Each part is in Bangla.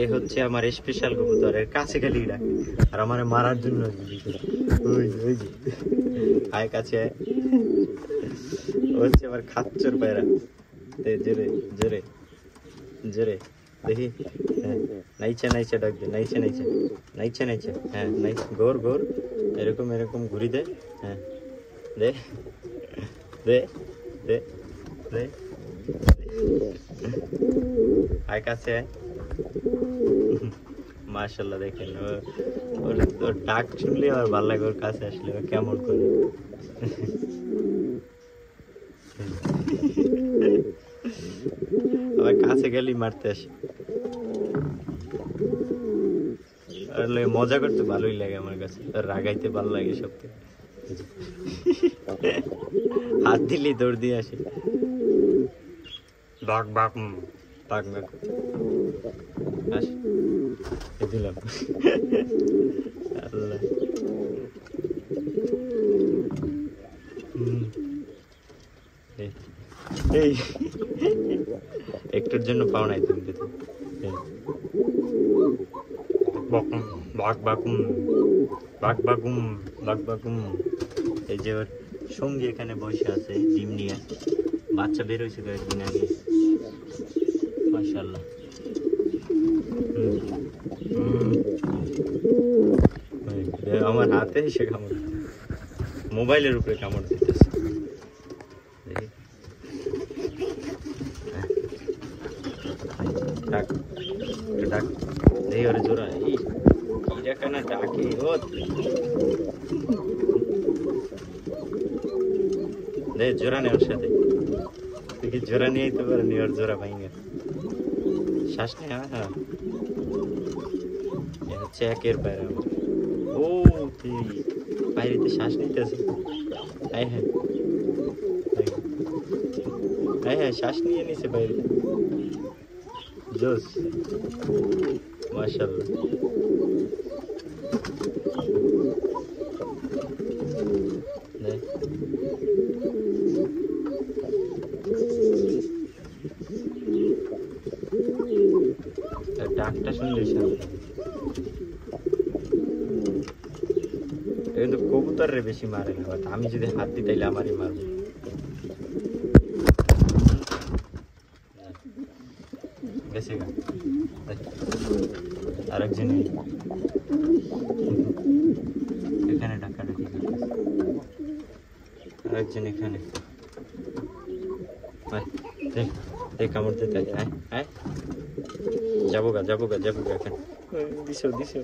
এ হচ্ছে আমার স্পেশাল কবুতর, এর কাছে গেলে ডাকে আর আমার মারার জন্য। ওই ওই যে আয় কাছে আয়। হচ্ছে আমার খাচ্চর পায়রা। জোরে জোরে জোরে দেখি। হ্যাঁ নাইচে নাইচে ডাক দে, নাইচে নাইচে নাইচে নাইচে। হ্যাঁ নাই গোর গোর এরকম এরকম ঘুরি দে। হ্যাঁ দে দে দে দে আয় কাছে আয়। মাশাআল্লাহ দেখেন ওর ডাক শুনলে আমার ভালো লাগে, ওর কাছে আসলে কেমন করে। আমার কাছে গেলেই মারতে আসে, মজা করতে ভালোই লাগে আমার কাছে, রাগাইতে ভালো লাগে সব থেকে। হাত দিলেই দৌড় দিয়ে আসে, বাঘ বাঘ বাঘ বাঘ আসে দিলাম। আল্লাহ এই একটুর জন্য পাও নাই তুমি তো। বাঘ বাকুম বাঘ বাকুম বাঘ বাকুম। এই যে ওর সঙ্গী এখানে বসে আছে ডিম নিয়ে, বাচ্চা বের হয়েছে কয়েকদিন আগে। মাশাআল্লাহ। আমার হাতে এসে কামড়, মোবাইলের উপরে কামড় দিতেছে। ডাক ডাক দেখি ওরে জোড়া, এই কেন ডাকে ও দে জোড়া নেই ওর সাথে। তুই কি জোড়া নিয়ে তো পারেনি, ওর জোড়া ভাঙে শ্বাস নেই। হ্যাঁ হ্যাঁ হচ্ছে একের বাইরে। ও তুই বাইরেতে শ্বাস নিতেছে। হ্যাঁ হ্যাঁ হ্যাঁ হ্যাঁ শ্বাস নিয়ে নিছে বাইরে। জোস মাশাআল্লাহ। ডাকটা শুনলে কিন্তু কবুতর রে বেশি মারে না, আমি যদি হাত দিই তাইলে আমারই মারবো। গেছে গা আরেকজন এখানে ডাকাডাকি করতেছে, আরেকজন এখানে। দেখ দেখ কামড় দিতে। হ্যাঁ হ্যাঁ যাবো গা যাবো গা যাবো গা এখন। দিছো দিছো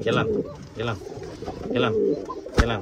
গেলাম গেলাম গেলাম গেলাম।